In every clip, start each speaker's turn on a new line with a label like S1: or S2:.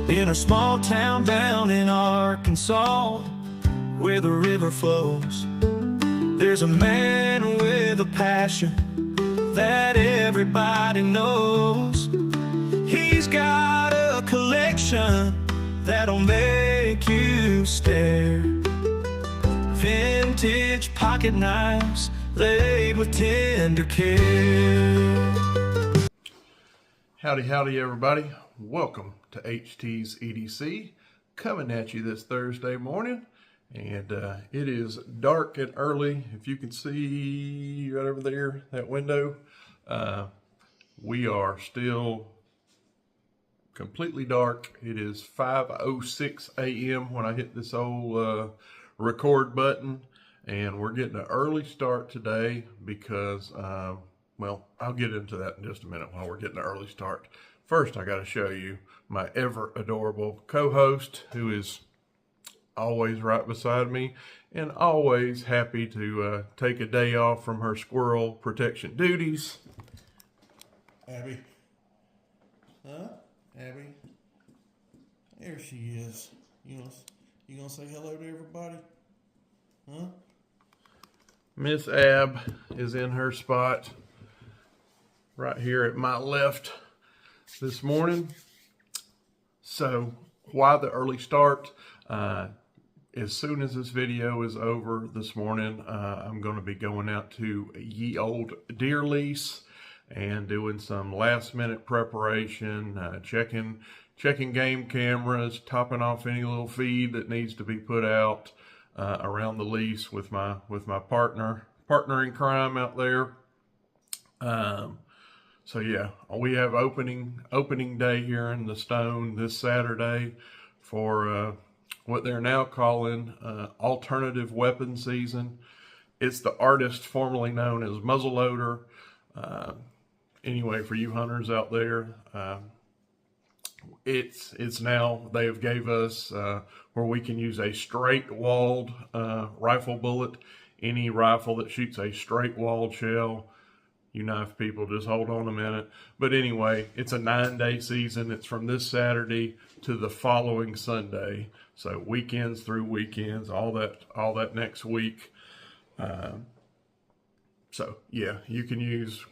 S1: in a small town down in Arkansas, where the river flows. There's a man with a passion that everybody knows. He's got a collection that'll make you stare. Vintage pocket knives laid with tender care.
S2: Howdy, howdy, everybody. Welcome to HT's EDC, coming at you this Thursday morning. And it is dark and early. If you can see right over there, that window, we are still completely dark. It is 5:06 a.m. when I hit this old record button, and we're getting an early start today because, well, I'll get into that in just a minute while we're getting an early start. First, I got to show you my ever adorable co-host, who is always right beside me and always happy to take a day off from her squirrel protection duties. Abby. Huh? Abby? There she is. You gonna say hello to everybody? Huh? Miss Ab is in her spot right here at my left this morning. So why the early start? As soon as this video is over this morning, I'm going to be going out to ye old deer lease and doing some last minute preparation, checking game cameras, topping off any little feed that needs to be put out around the lease with my partner in crime out there. So yeah, we have opening day here in the Stone this Saturday for what they're now calling alternative weapon season. It's the artist formerly known as muzzleloader. Anyway, for you hunters out there, it's now, they have gave us where we can use a straight walled rifle bullet. Any rifle that shoots a straight walled shell. You knife people, just hold on a minute. But anyway, it's a 9-day season. It's from this Saturday to the following Sunday. So weekends through weekends, all that next week. So yeah, you can use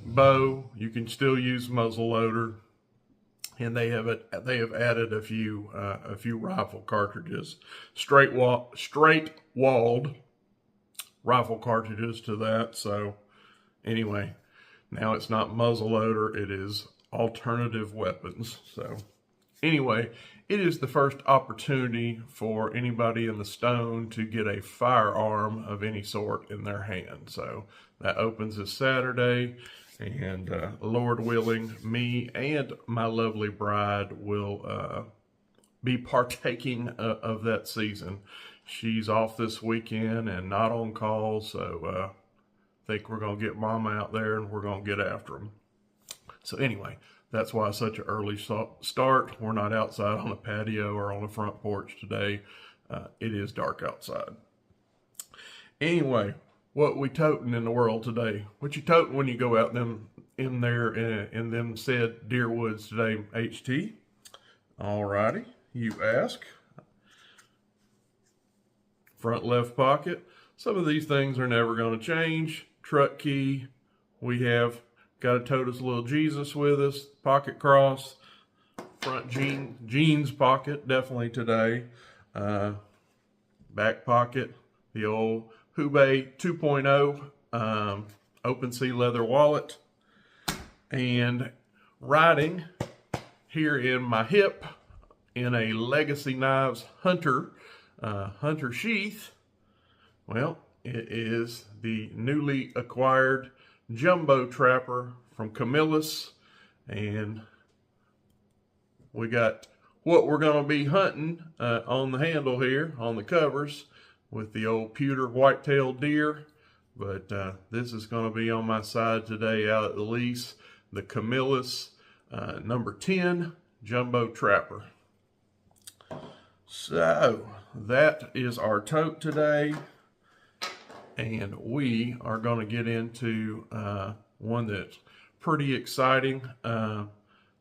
S2: bow. You can still use muzzleloader, and they have added a few rifle cartridges, straight walled rifle cartridges to that. So anyway, now it's not muzzleloader, it is alternative weapons. So anyway, it is the first opportunity for anybody in the Stone to get a firearm of any sort in their hand. So that opens this Saturday, and Lord willing, me and my lovely bride will be partaking of that season. She's off this weekend and not on call, so think we're going to get Mama out there and we're going to get after them. So anyway, that's why it's such an early start. We're not outside on a patio or on a front porch today. It is dark outside. Anyway, what we toting in the world today? What you toting when you go out in there in them said deer woods today, HT? Alrighty, you ask. Front left pocket. Some of these things are never going to change. Truck key. We have got to tote us a little Jesus with us. Pocket cross. Front jeans pocket, definitely today. Back pocket. The old Hubei 2.0 open sea leather wallet. And riding here in my hip in a Legacy Knives Hunter sheath. Well, it is the newly acquired jumbo trapper from Camillus, and we got what we're going to be hunting on the handle here, on the covers, with the old pewter white-tailed deer. But this is going to be on my side today out at the lease, the Camillus number 10 jumbo trapper. So that is our tote today. And we are going to get into one that's pretty exciting.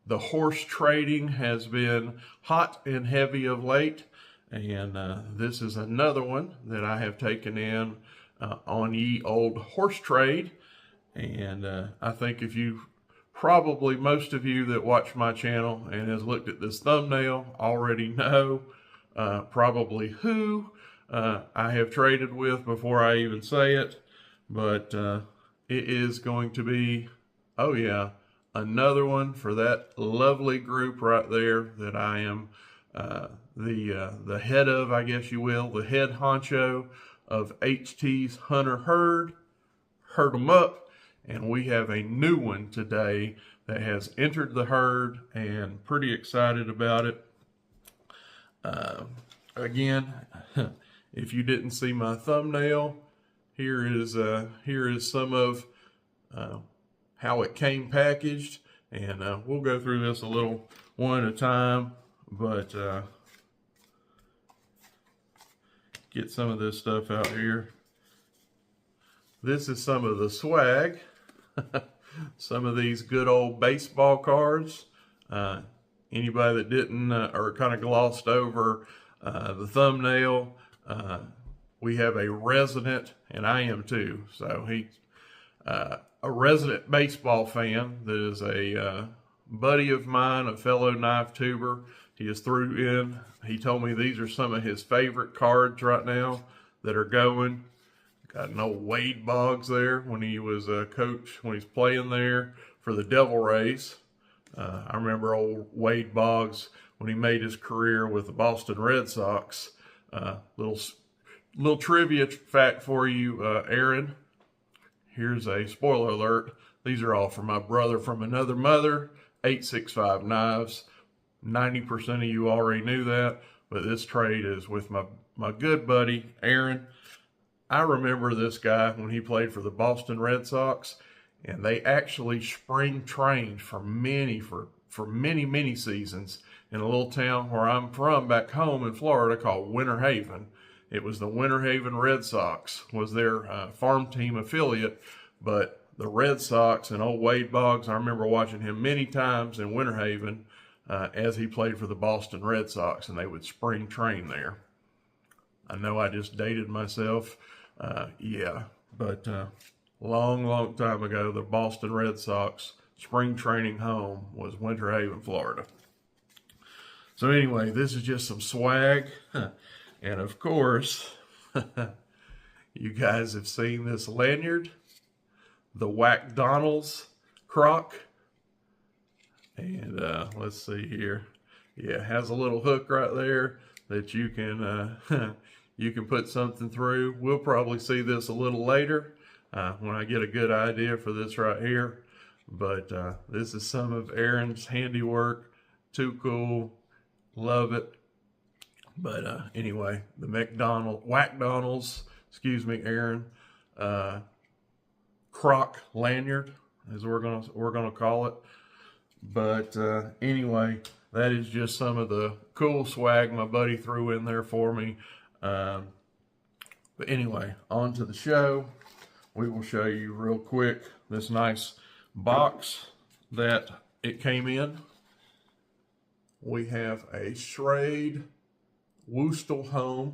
S2: The horse trading has been hot and heavy of late, and this is another one that I have taken in on ye old horse trade. And I think probably most of you that watch my channel and has looked at this thumbnail already know probably who I have traded with before I even say it. But it is going to be, oh yeah, another one for that lovely group right there that I am the head of, I guess you will, the head honcho of HT's Hunter herd. Herd 'em up, and we have a new one today that has entered the herd, and pretty excited about it. Again, if you didn't see my thumbnail, here is some of how it came packaged, and we'll go through this a little one at a time, but get some of this stuff out here. This is some of the swag, some of these good old baseball cards. Anybody that didn't or kind of glossed over the thumbnail, we have a resident, and I am too, so he's a resident baseball fan that is a buddy of mine, a fellow knife tuber. He just threw in, he told me these are some of his favorite cards right now that are going. Got an old Wade Boggs there when he was a coach, when he's playing there for the Devil Rays. I remember old Wade Boggs when he made his career with the Boston Red Sox. Little trivia fact for you, Aaron. Here's a spoiler alert. These are all from my brother from another mother, 865 Knives. 90% of you already knew that, but this trade is with my good buddy, Aaron. I remember this guy when he played for the Boston Red Sox, and they actually spring trained for many seasons in a little town where I'm from back home in Florida called Winter Haven. It was the Winter Haven Red Sox was their farm team affiliate, but the Red Sox and old Wade Boggs, I remember watching him many times in Winter Haven as he played for the Boston Red Sox, and they would spring train there. I know I just dated myself. Yeah, but long time ago, the Boston Red Sox spring training home was Winter Haven, Florida. So anyway, this is just some swag. And of course, you guys have seen this lanyard, the McDonald's croc. And let's see here. Yeah, it has a little hook right there that you can you can put something through. We'll probably see this a little later when I get a good idea for this right here. But this is some of Aaron's handiwork. Too cool. Love it. But anyway, the McDonald's, excuse me, Aaron, croc lanyard is what we're gonna call it. But anyway, that is just some of the cool swag my buddy threw in there for me. But anyway, on to the show. We will show you real quick this nice box that it came in. We have a Schrade Wostenholm,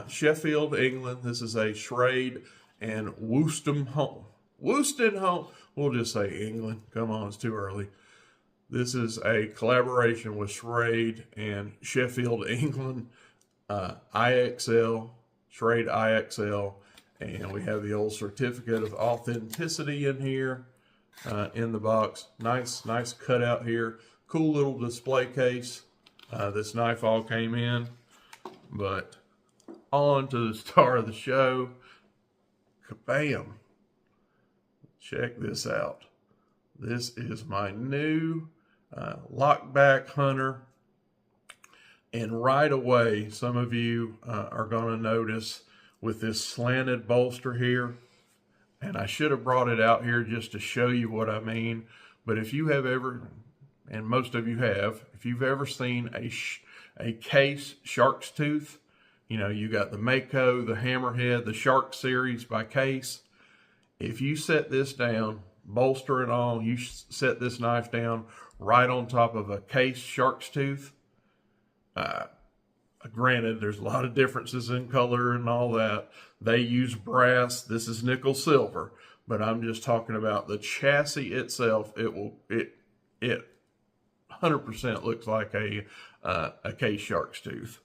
S2: Sheffield, England. This is a Schrade and Wostenholm. We'll just say England. Come on, it's too early. This is a collaboration with Schrade and Sheffield, England. I-XL, Schrade I-XL, and we have the old certificate of authenticity in here. In the box. Nice cutout here. Cool little display case. This knife all came in. But on to the star of the show. Kabam! Check this out. This is my new lockback Hunter. And right away, some of you are going to notice with this slanted bolster here. And I should have brought it out here just to show you what I mean. But if you have ever, and most of you have, if you've ever seen a Case shark's tooth, you know, you got the Mako, the Hammerhead, the Shark series by Case. if you set this down, bolster and all, you set this knife down right on top of a case shark's tooth. Granted, there's a lot of differences in color and all that. They use brass. This is nickel silver, but I'm just talking about the chassis itself. It 100% looks like a case shark's tooth.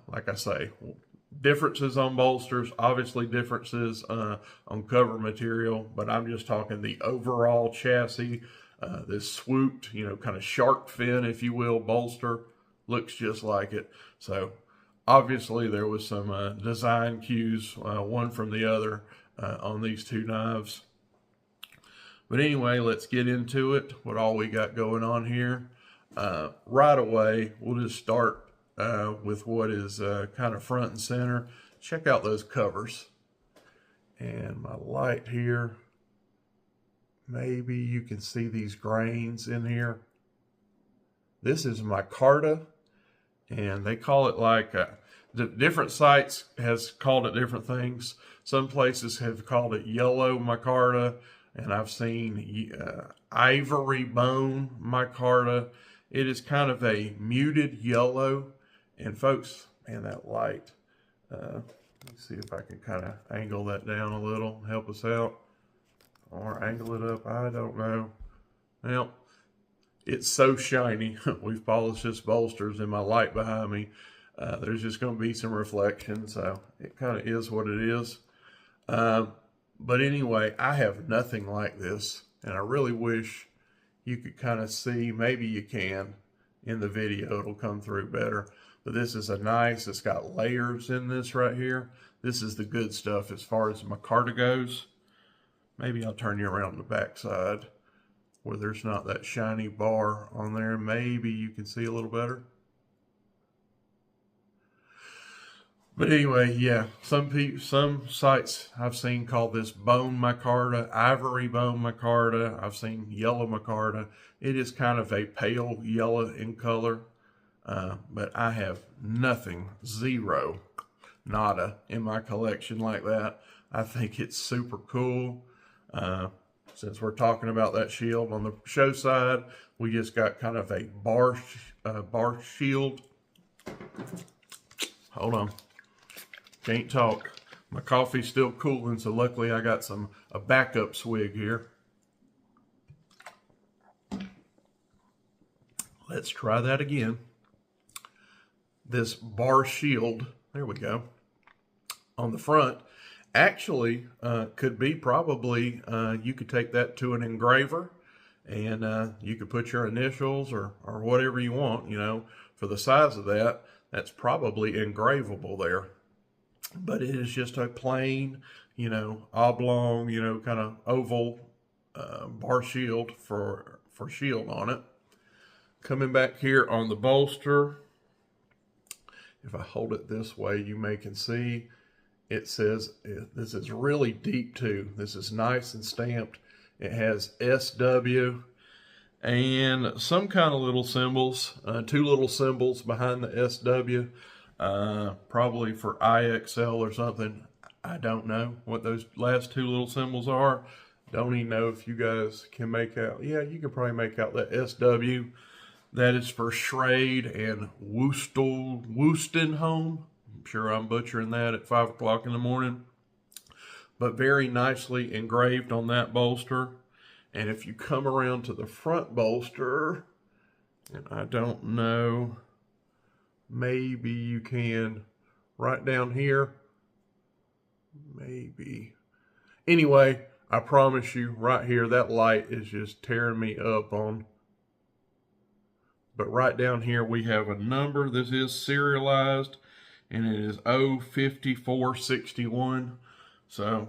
S2: Like I say, differences on bolsters, obviously differences on cover material, but I'm just talking the overall chassis. This swooped, kind of shark fin, if you will, bolster looks just like it. So obviously there was some design cues, one from the other, on these two knives. But anyway, let's get into it, what all we got going on here. Right away, we'll just start with what is kind of front and center. Check out those covers. And my light here, maybe you can see these grains in here. This is micarta, and they call it like, the different sites has called it different things. Some places have called it yellow micarta, and I've seen ivory bone micarta. It is kind of a muted yellow. And folks, man, that light, let me see if I can kind of angle that down a little, help us out. Or angle it up, I don't know. Well, it's so shiny. We've polished this bolsters, and my light behind me, there's just going to be some reflection, so it kind of is what it is. But anyway, I have nothing like this, and I really wish you could kind of see, maybe you can in the video, it'll come through better. But this is a nice, it's got layers in this right here. This is the good stuff as far as micarta goes. Maybe I'll turn you around the back side where there's not that shiny bar on there. Maybe you can see a little better. But anyway, yeah, some sites I've seen call this bone micarta, ivory bone micarta. I've seen yellow micarta. It is kind of a pale yellow in color, but I have nothing, zero, nada in my collection like that. I think it's super cool. Since we're talking about that shield on the show side, we just got kind of a bar shield. Hold on. Can't talk. My coffee's still cooling, so luckily I got a backup swig here. Let's try that again. This bar shield, there we go, on the front, actually could be probably, you could take that to an engraver, and you could put your initials or whatever you want, for the size of that. That's probably engravable there. But it is just a plain, oblong, kind of oval bar shield for shield on it. Coming back here on the bolster, if I hold it this way, you can see it says, this is really deep too. This is nice and stamped. It has SW and some kind of little symbols, two little symbols behind the SW. Probably for I-XL or something. I don't know what those last two little symbols are. Don't even know if you guys can make out. Yeah, you can probably make out that SW. That is for Schrade and Wostenholm. I'm sure I'm butchering that at 5 o'clock in the morning. But very nicely engraved on that bolster. And if you come around to the front bolster, and I don't know, maybe you can, right down here, maybe. Anyway, I promise you, right here, that light is just tearing me up on. But right down here, we have a number. This is serialized, and it is 05461. So,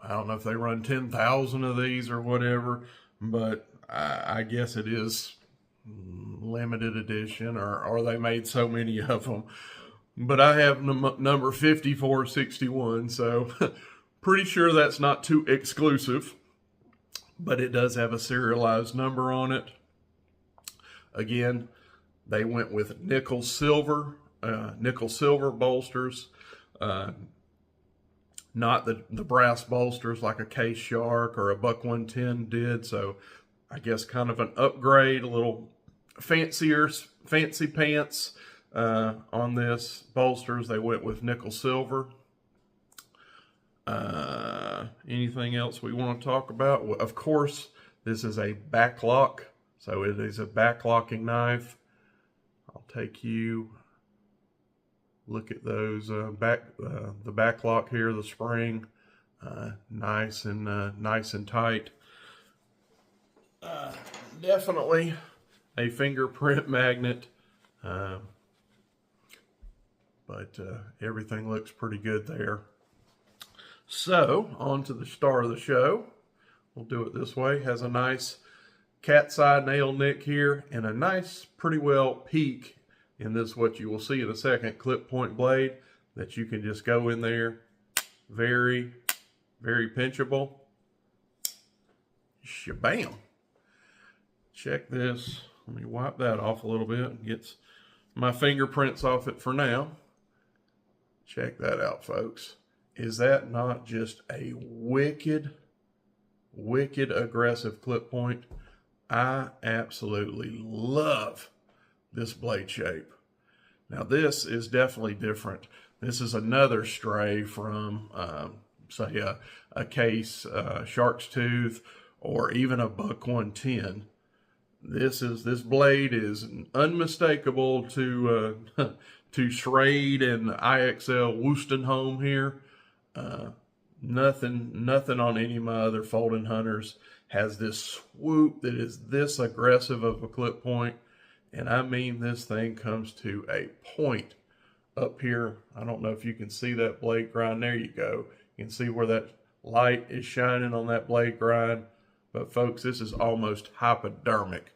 S2: I don't know if they run 10,000 of these or whatever, but I guess it is limited edition, or they made so many of them. But I have number 5461, so pretty sure that's not too exclusive, but it does have a serialized number on it. Again, they went with nickel silver bolsters. not the brass bolsters like a Case Shark or a Buck 110 did. So I guess kind of an upgrade, a little fancy pants on this bolsters. They went with nickel silver. Anything else we want to talk about? Well, of course, this is a backlock, so it is a backlocking knife. I'll take you look at those the backlock here, the spring, nice and tight. Definitely a fingerprint magnet, but everything looks pretty good there. So on to the star of the show. We'll do it this way. Has a nice cat's eye nail nick here and a nice pretty well peak in this, what you will see in a second, clip point blade that you can just go in there. Very, very pinchable. Shabam. Check this. Let me wipe that off a little bit and get my fingerprints off it for now. Check that out, folks. Is that not just a wicked aggressive clip point? I absolutely love this blade shape. Now this is definitely different. This is another stray from, say, a Case Shark's Tooth or even a Buck 110. This blade is unmistakable to Schrade and I-XL Wostenholm here. Nothing on any of my other folding hunters has this swoop that is this aggressive of a clip point. And I mean, this thing comes to a point up here. I don't know if you can see that blade grind. There you go. You can see where that light is shining on that blade grind. But folks, this is almost hypodermic.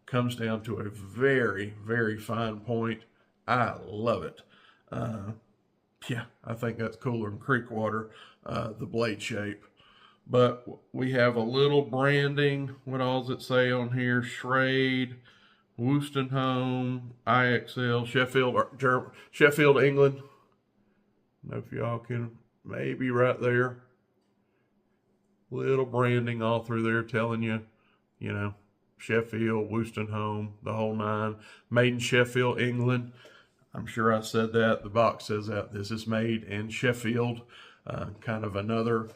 S2: Comes down to a very, very fine point. I love it. Yeah, I think that's cooler than creek water, the blade shape. But we have a little branding. What all does it say on here? Schrade, Wostenholm, I-XL, Sheffield, England. I don't know if y'all can, maybe right there. Little branding all through there telling you, you know, Sheffield, Wostenholm, the whole nine. Made in Sheffield, England. I'm sure I said that. The box says that. This is made in Sheffield. Kind of another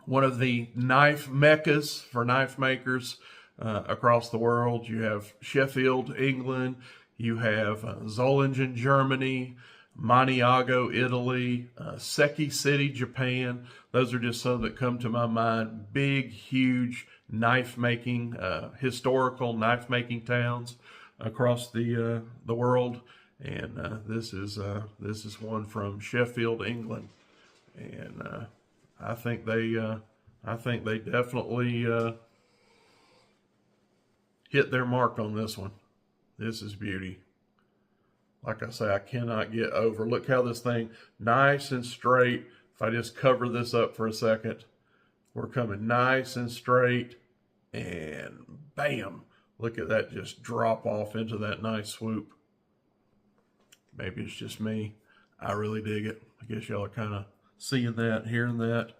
S2: one of the knife meccas for knife makers across the world. You have Sheffield, England. You have Zollingen, Germany. Maniago, Italy. Seki City, Japan. Those are just some that come to my mind. Big, huge knife making, historical knife making towns across the world. And this is one from Sheffield, England, and I think they definitely hit their mark on this one. This is beauty. Like I say, I cannot get over. Look how this thing nice and straight. If I just cover this up for a second, we're coming nice and straight, and bam! Look at that, just drop off into that nice swoop. Maybe it's just me. I really dig it. I guess y'all are kind of seeing that, hearing that.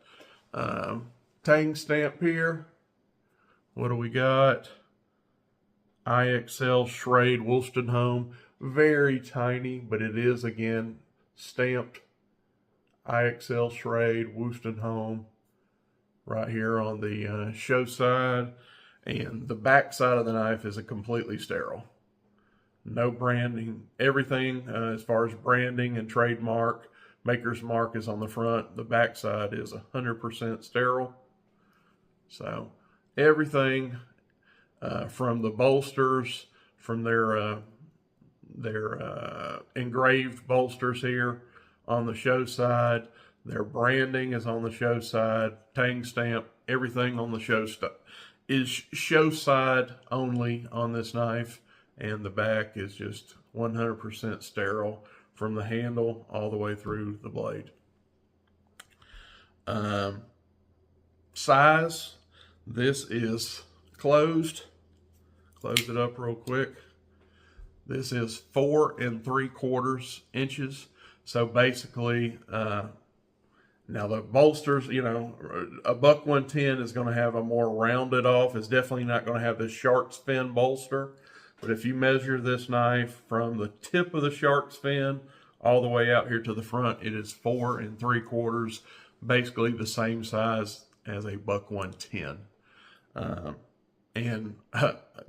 S2: Tang stamp here. What do we got? I-XL Schrade Wostenholm. Very tiny, but it is, again, stamped. I-XL Schrade Wostenholm. Right here on the show side. And the back side of the knife is a completely sterile. No branding. Everything as far as branding and trademark, maker's mark is on the front. The back side is 100% sterile. So everything from the bolsters, from their engraved bolsters here on the show side, their branding is on the show side, tang stamp, everything on the show is show side only on this knife. And the back is just 100% sterile from the handle all the way through the blade. Size, this is closed. Close it up real quick. This is 4 3/4 inches. So basically Now the bolsters, you know, a buck 110 is going to have a more rounded off. It's definitely not going to have this shark's fin bolster. But if you measure this knife from the tip of the shark's fin all the way out here to the front, it is 4 3/4, basically the same size as a buck 110. And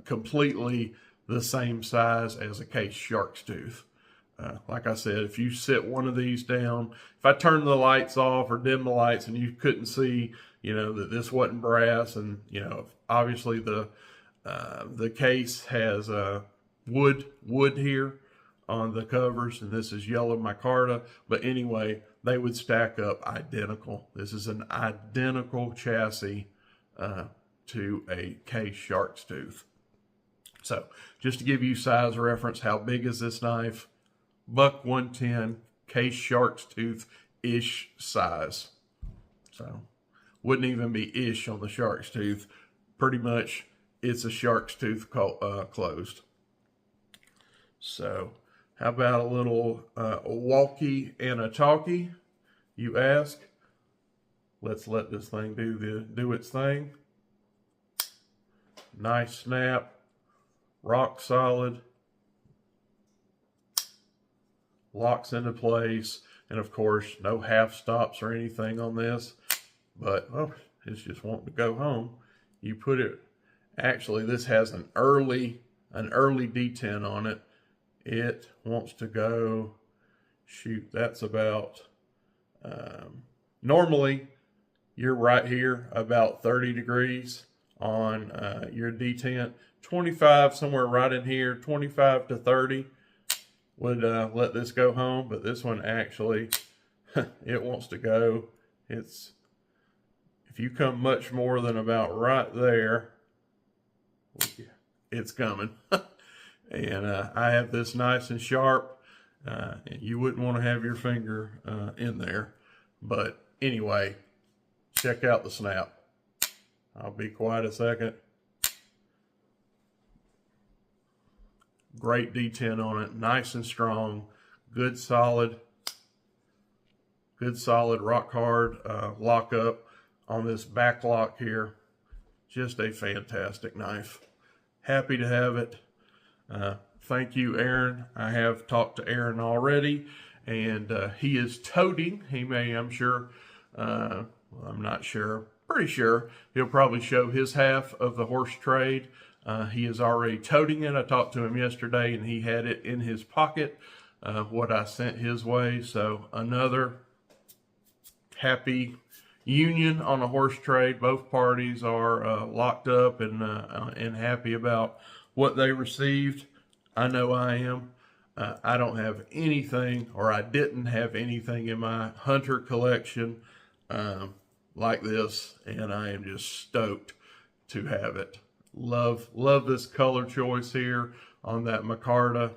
S2: completely the same size as a case shark's tooth. Like I said, if you sit one of these down, if I turn the lights off or dim the lights and you couldn't see, you know, that this wasn't brass, and, you know, obviously the case has wood here on the covers, and this is yellow micarta. But anyway, they would stack up identical. This is an identical chassis to a case shark's tooth. So just to give you size reference, how big is this knife? Buck 110, case shark's tooth-ish size. So wouldn't even be ish on the shark's tooth. Pretty much it's a shark's tooth closed. So how about a little walkie and a talkie, you ask? Let's let this thing do its thing. Nice snap, rock solid, locks into place, and of course no half stops or anything on this, but it's just wanting to go home. You put it, actually this has an early detent on it. It wants to go, shoot, that's about, normally you're right here about 30 degrees on your detent. 25, somewhere right in here, 25 to 30 would let this go home, but this one actually, it wants to go. If you come much more than about right there, it's coming. And I have this nice and sharp, and you wouldn't want to have your finger in there. But anyway, check out the snap. I'll be quiet a second. Great detent on it, nice and strong, good solid rock hard lock up on this back lock here. Just a fantastic knife. Happy to have it. Thank you, Aaron. I have talked to Aaron already, and he is toting. He may, I'm sure, well, I'm not sure, pretty sure he'll probably show his half of the horse trade. He is already toting it. I talked to him yesterday, and he had it in his pocket, what I sent his way. So another happy union on a horse trade. Both parties are locked up and happy about what they received. I know I am. I don't have anything, or I didn't have anything in my hunter collection like this, and I am just stoked to have it. Love this color choice here on that micarta,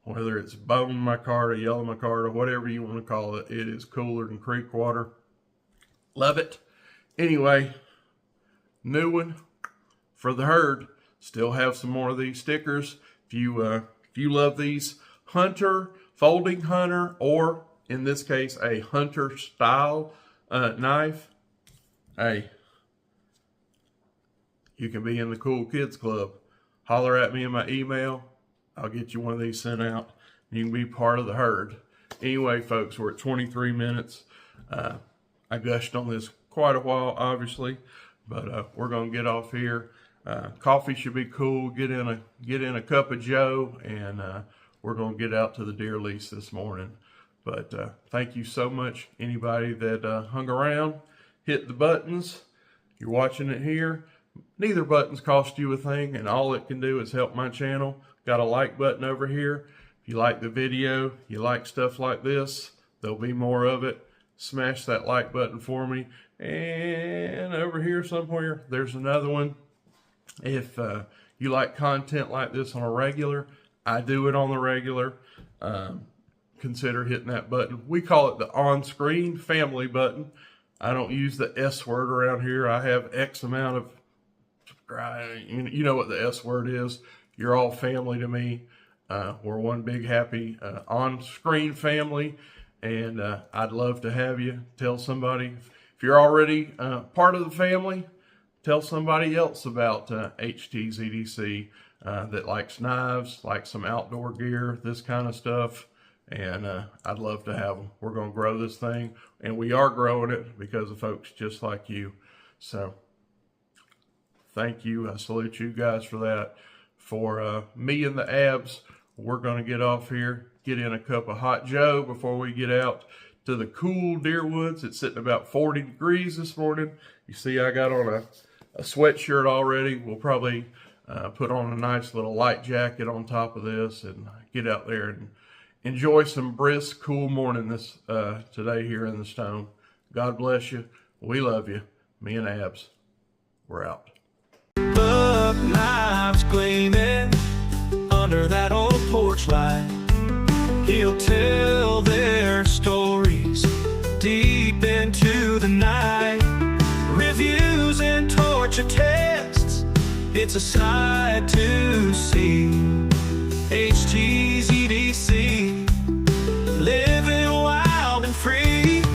S2: whether it's bone micarta, yellow micarta, whatever you want to call it. It is cooler than creek water. Love it. Anyway, new one for the herd. Still have some more of these stickers. If you love these hunter, folding hunter, or in this case a hunter style knife, hey, you can be in the cool kids club. Holler at me in my email. I'll get you one of these sent out. You can be part of the herd. Anyway, folks, we're at 23 minutes. I gushed on this quite a while, obviously, but we're gonna get off here. Coffee should be cool. Get in a cup of Joe, and we're gonna get out to the deer lease this morning. But thank you so much, anybody that hung around, hit the buttons. You're watching it here. Neither buttons cost you a thing, and all it can do is help my channel. Got a like button over here. If you like the video, you like stuff like this, there'll be more of it. Smash that like button for me. And over here somewhere, there's another one. If you like content like this on a regular, I do it on the regular, consider hitting that button. We call it the on-screen family button. I don't use the S word around here. I have X amount of, you know what the S word is. You're all family to me. We're one big happy on-screen family.
S1: and I'd love to have you. Tell somebody. If you're already part of the family, tell somebody else about HT's EDC that likes knives, likes some outdoor gear, this kind of stuff. And I'd love to have them. We're going to grow this thing, and we are growing it because of folks just like you. So thank you. I salute you guys for that. For me and the abs, we're going to get off here, get in a cup of hot joe before we get out to the cool deer woods. It's sitting about 40 degrees this morning. You see I got on a sweatshirt already. We'll probably put on a nice little light jacket on top of this and get out there and enjoy some brisk, cool morning this today here in the Stone. God bless you. We love you. Me and Abs, we're out. Buck knives gleaming under that old porch light. He'll tell their stories deep into the night. Reviews and torture tests, it's a sight to see.